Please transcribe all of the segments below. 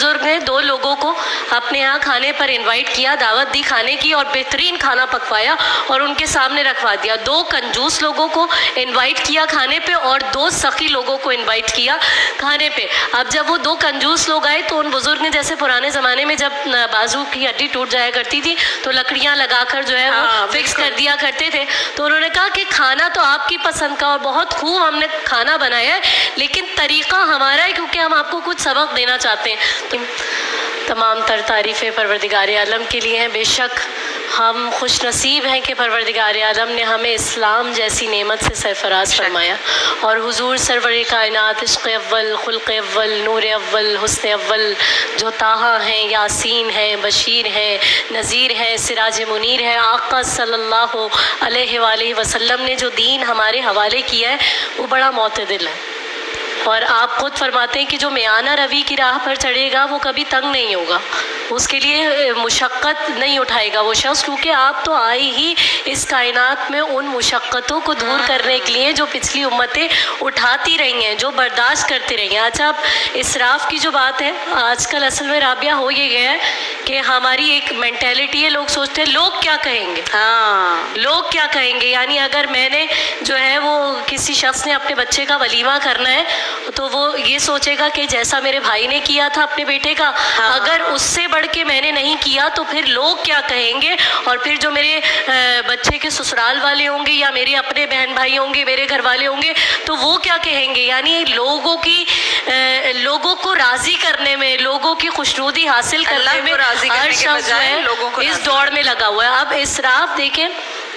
بزرگ نے 2 لوگوں کو اپنے یہاں کھانے پر انوائٹ کیا، دعوت دی کھانے کی، اور بہترین کھانا پکوایا اور ان کے سامنے رکھوا دیا۔ 2 کنجوس لوگوں کو انوائٹ کیا کھانے پہ اور 2 سخی لوگوں کو انوائٹ کیا کھانے پہ۔ اب جب وہ 2 کنجوس لوگ آئے تو ان بزرگ نے، جیسے پرانے زمانے میں جب بازو کی ہڈی ٹوٹ جایا کرتی تھی تو لکڑیاں لگا کر جو ہے وہ فکس کر دیا کرتے تھے، تو انہوں نے کہا کہ کھانا تو آپ کی پسند کا اور بہت خوب ہم نے کھانا بنایا ہے، لیکن طریقہ ہمارا ہے کیونکہ ہم آپ کو کچھ سبق دینا چاہتے ہیں۔ تمام تر تعریفیں پروردگار عالم کے لیے ہیں۔ بے شک ہم خوش نصیب ہیں کہ پروردگار عالم نے ہمیں اسلام جیسی نعمت سے سرفراز فرمایا، اور حضور سرور کائنات، عشق اول، خلق اول، نور اول، حسن اول، جو طٰہٰ ہیں، یاسین ہیں، بشیر ہیں، نذیر ہیں، سراج منیر ہے، آقا صلی اللہ علیہ وآلہ وسلم نے جو دین ہمارے حوالے کیا ہے وہ بڑا معتدل ہے، اور آپ خود فرماتے ہیں کہ جو میانہ روی کی راہ پر چڑھے گا وہ کبھی تنگ نہیں ہوگا، اس کے لیے مشقت نہیں اٹھائے گا وہ شخص، کیونکہ آپ تو آئے ہی اس کائنات میں ان مشقتوں کو دور کرنے کے لیے جو پچھلی امتیں اٹھاتی رہی ہیں، جو برداشت کرتی رہی ہیں۔ اچھا، اب اسراف کی جو بات ہے، آج کل اصل میں رابعہ ہو یہ گیا ہے کہ ہماری ایک مینٹیلٹی ہے، لوگ سوچتے ہیں لوگ کیا کہیں گے، لوگ کیا کہیں گے، یعنی اگر میں نے جو ہے وہ کسی شخص نے اپنے بچے کا ولیمہ کرنا ہے تو وہ یہ سوچے گا کہ جیسا میرے بھائی نے کیا تھا اپنے بیٹے کا، اگر اس سے بڑھ کے میں نے نہیں کیا تو پھر لوگ کیا کہیں گے، اور پھر جو میرے بچے کے سسرال والے ہوں گے یا میرے اپنے بہن بھائی ہوں گے، میرے گھر والے ہوں گے، تو وہ کیا کہیں گے۔ یعنی لوگوں کو راضی کرنے میں، لوگوں کی خوشنودی حاصل کرنے میں ہر شخص جو ہے اس دوڑ میں لگا ہوا ہے۔ اب اسراف دیکھیں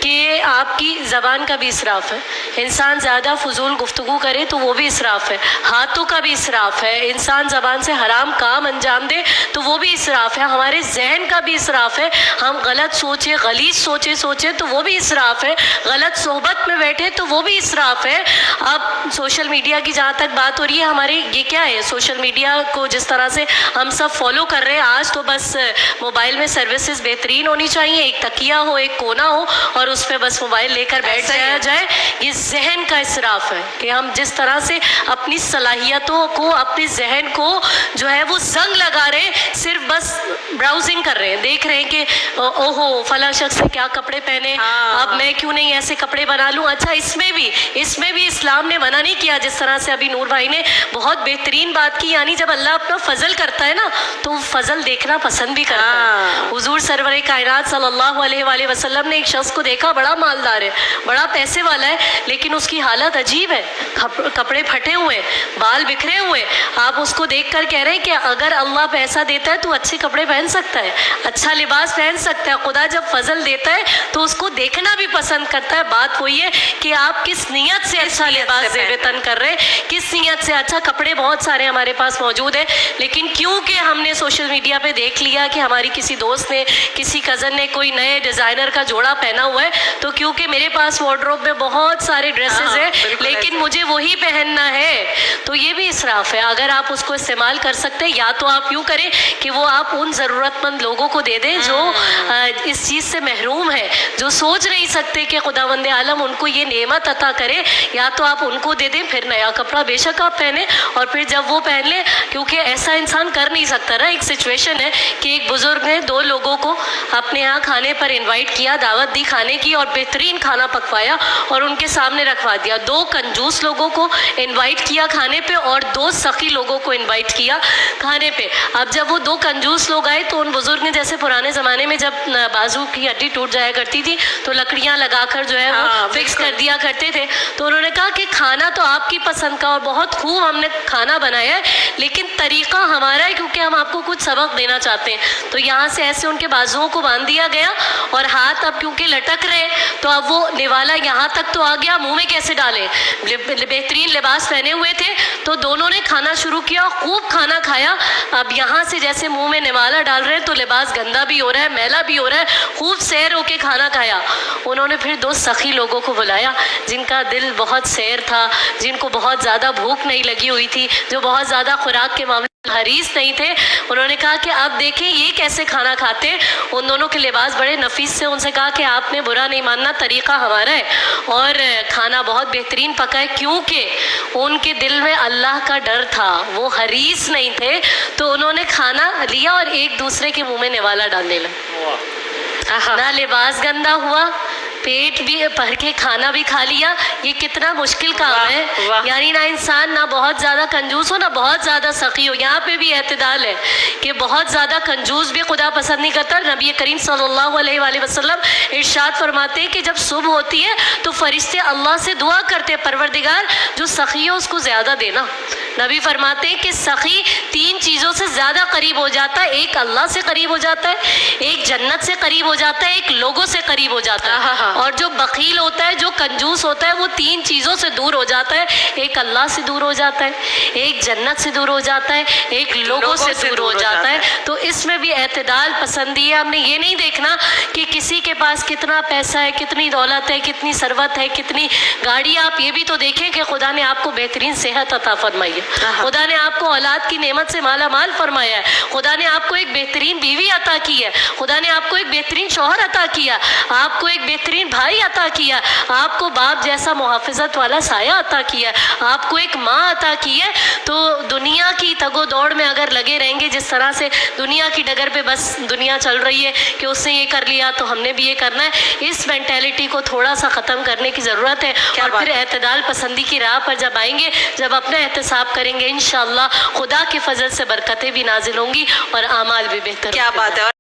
کہ آپ کی زبان کا بھی اسراف ہے، انسان زیادہ فضول گفتگو کرے تو وہ بھی اسراف ہے، ہاتھوں کا بھی اسراف ہے، انسان زبان سے حرام کام انجام دے تو وہ بھی اسراف ہے، ہمارے ذہن کا بھی اسراف ہے، ہم غلط سوچے، غلیظ سوچے تو وہ بھی اسراف ہے، غلط صحبت میں بیٹھے تو وہ بھی اسراف ہے۔ اب سوشل میڈیا کی جہاں تک بات ہو رہی ہے، ہمارے یہ کیا ہے، سوشل میڈیا کو جس طرح سے ہم سب فالو کر رہے ہیں، آج تو بس موبائل میں سروسز بہترین ہونی چاہیے، ایک تکیہ ہو، ایک کونا ہو، اور اس پہ بس موبائل لے کر بیٹھ جایا جائے۔ یہ ذہن کا اسراف ہے کہ ہم جس طرح سے اپنی صلاحیتوں کو، اپنے ذہن کو جو ہے وہ زنگ لگا رہے ہیں، صرف بس براؤزنگ کر رہے ہیں، دیکھ رہے ہیں کہ اوہو فلاں شخص نے کیا کپڑے پہنے، اب میں کیوں نہیں ایسے کپڑے بنا لوں۔ اچھا، اس میں بھی اسلام نے منع نہیں کیا، جس طرح سے ابھی نور بھائی نے بہت بہترین بات کی، یعنی جب اللہ اپنا فضل کرتا ہے نا تو وہ فضل دیکھنا پسند بھی کرتا ہے۔ حضور سرور کائنات صلی اللہ علیہ وآلہ وسلم نے ایک شخص کو دیکھا، بڑا مالدار ہے، بڑا پیسے والا ہے، لیکن اس کی حالت عجیب ہے، کپڑے پھٹے ہوئے، بال بکھرے ہوئے۔ آپ اس کو دیکھ کر کہہ رہے ہیں کہ اگر اللہ پیسہ دیتا ہے تو اچھے کپڑے پہن سکتا ہے، اچھا لباس پہن سکتا ہے، خدا جب فضل دیتا ہے تو اس کو دیکھنا بھی پسند کرتا ہے۔ بات وہی ہے کہ آپ کس نیت سے اچھا لباس زیب تن کر رہے ہیں، کس نیت سے۔ اچھا، کپڑے بہت سارے ہمارے پاس موجود ہیں، لیکن کیونکہ ہم نے سوشل میڈیا پہ دیکھ لیا کہ ہماری کسی دوست نے، کسی کزن نے کوئی نئے ڈیزائنر کا جوڑا پہنا ہوا ہے، تو کیونکہ میرے پاس وارڈروب میں بہت سارے ڈریسز ہیں لیکن مجھے وہی پہننا ہے، تو یہ بھی اسراف ہے۔ اگر آپ اس کو استعمال کر سکتے ہیں، یا تو آپ یوں کریں کہ وہ آپ ان ضرورت مند لوگوں کو دے دیں جو اس چیز سے محروم ہے، جو سوچ نہیں سکتے کہ خداوند عالم ان کو یہ نعمت عطا کرے، یا تو آپ ان کو دے دیں، پھر نیا کپڑا بے شک آپ پہنیں، اور پھر جب وہ پہن لیں، کیونکہ ایسا انسان کر نہیں سکتا نا۔ ایک سچویشن ہے کہ ایک بزرگ نے 2 لوگوں کو اپنے یہاں کھانے پر انوائٹ کیا، دعوت دی کھانے کی، اور بہترین کھانا پکوایا اور ان کے سامنے رکھوا دیا۔ 2 کنجوس لوگوں کو انوائٹ کیا کھانے پہ اور 2 سخی لوگوں کو انوائٹ کیا کھانے پہ۔ اب جب وہ 2 کنجوس لوگ آئے تو ان بزرگ نے، جیسے پرانے زمانے میں جب بازو کی ہڈی ٹوٹ جایا کرتی تھی تو لکڑیاں لگا کر جو ہے وہ فکس کر دیا کرتے تھے، تو انہوں نے کہا کہ کھانا تو آپ کی پسند کا اور بہت خوب ہم نے کھانا بنایا ہے، لیکن طریقہ ہمارا ہے کیونکہ ہم آپ کو کچھ سبق دینا چاہتے ہیں۔ تو یہاں سے ایسے ان کے بازوؤں کو باندھ دیا گیا، اور ہاتھ اب کیونکہ لٹک رہے تو اب وہ نوالا یہاں تک تو آ گیا، منہ میں کیسے ڈالے، بہترین لباس پہنے ہوئے تھے، تو دونوں نے کھانا شروع کیا، خوب کھانا کھایا۔ اب یہاں سے جیسے منہ میں نوالا ڈال رہے ہیں تو لباس گندا بھی ہو رہا ہے، میلا بھی ہو رہا ہے، خوب سیر ہو کے کھانا کھایا۔ انہوں نے پھر 2 سخی لوگوں کو بلایا جن کا دل بہت سیر تھا، جن کو بہت زیادہ بھوک نہیں لگی ہوئی تھی، جو بہت زیادہ خوراک کے معاملے حریص نہیں تھے. انہوں نے کہا کہ اب دیکھیں یہ کیسے کھانا کھاتے. ان دونوں کے لباس بڑے نفیس سے. ان سے کہا کہ آپ نے برا نہیں ماننا, طریقہ ہمارا ہے اور کھانا بہت بہترین پکا ہے. کیونکہ ان کے دل میں اللہ کا ڈر تھا, وہ حریص نہیں تھے, تو انہوں نے کھانا لیا اور ایک دوسرے کے منہ میں نوالا ڈالنے لگے. نہ لباس گندا ہوا, پیٹ بھی بھر کے کھانا بھی کھا لیا. یہ کتنا مشکل کام ہے. یعنی نہ انسان نہ بہت زیادہ کنجوس ہو نہ بہت زیادہ سخی ہو. یہاں پہ بھی اعتدال ہے کہ بہت زیادہ کنجوس بھی خدا پسند نہیں کرتا. نبی کریم صلی اللہ علیہ وآلہ وسلم ارشاد فرماتے ہیں کہ جب صبح ہوتی ہے تو فرشتے اللہ سے دعا کرتے ہیں, پروردگار جو سخی ہو اس کو زیادہ دینا. نبی فرماتے ہیں کہ سخی 3 چیزوں سے زیادہ قریب ہو جاتا ہے. ایک اللہ سے قریب ہو جاتا ہے, ایک جنت سے قریب ہو جاتا ہے, ایک لوگوں سے قریب ہو جاتا ہے. اور جو بخیل ہوتا ہے, جو کنجوس ہوتا ہے, وہ 3 چیزوں سے دور ہو جاتا ہے. ایک اللہ سے دور ہو جاتا ہے, ایک جنت سے دور ہو جاتا ہے, ایک لوگوں سے دور ہو جاتا ہے. تو اس میں بھی اعتدال پسندی ہے. ہم نے یہ نہیں دیکھنا کہ کسی کے پاس کتنا پیسہ ہے, کتنی دولت ہے, کتنی ثروت ہے, کتنی گاڑی. آپ یہ بھی تو دیکھیں کہ خدا نے آپ کو بہترین صحت عطا فرمائی ہے, خدا نے آپ کو اولاد کی نعمت سے مالا مال فرمایا ہے, خدا نے آپ کو ایک بہترین بیوی عطا کی ہے, خدا نے آپ کو ایک بہترین شوہر عطا کیا, آپ کو ایک بہترین بھائی عطا کیا, آپ کو باپ جیسا محافظت والا سایہ عطا کیا, آپ کو ایک ماں عطا کی ہے. تو دنیا کی تگ و دوڑ میں اگر لگے رہیں گے, جس طرح سے دنیا کی ڈگر پہ بس دنیا چل رہی ہے کہ اس نے یہ کر لیا تو ہم نے بھی یہ کرنا ہے, اس مینٹیلٹی کو تھوڑا سا ختم کرنے کی ضرورت ہے. اور پھر اعتدال پسندی کی راہ پر جب آئیں گے, جب اپنا احتساب کریں گے, انشاءاللہ خدا کے فضل سے برکتیں بھی نازل ہوں گی اور اعمال بھی بہتر. کیا بات ہے.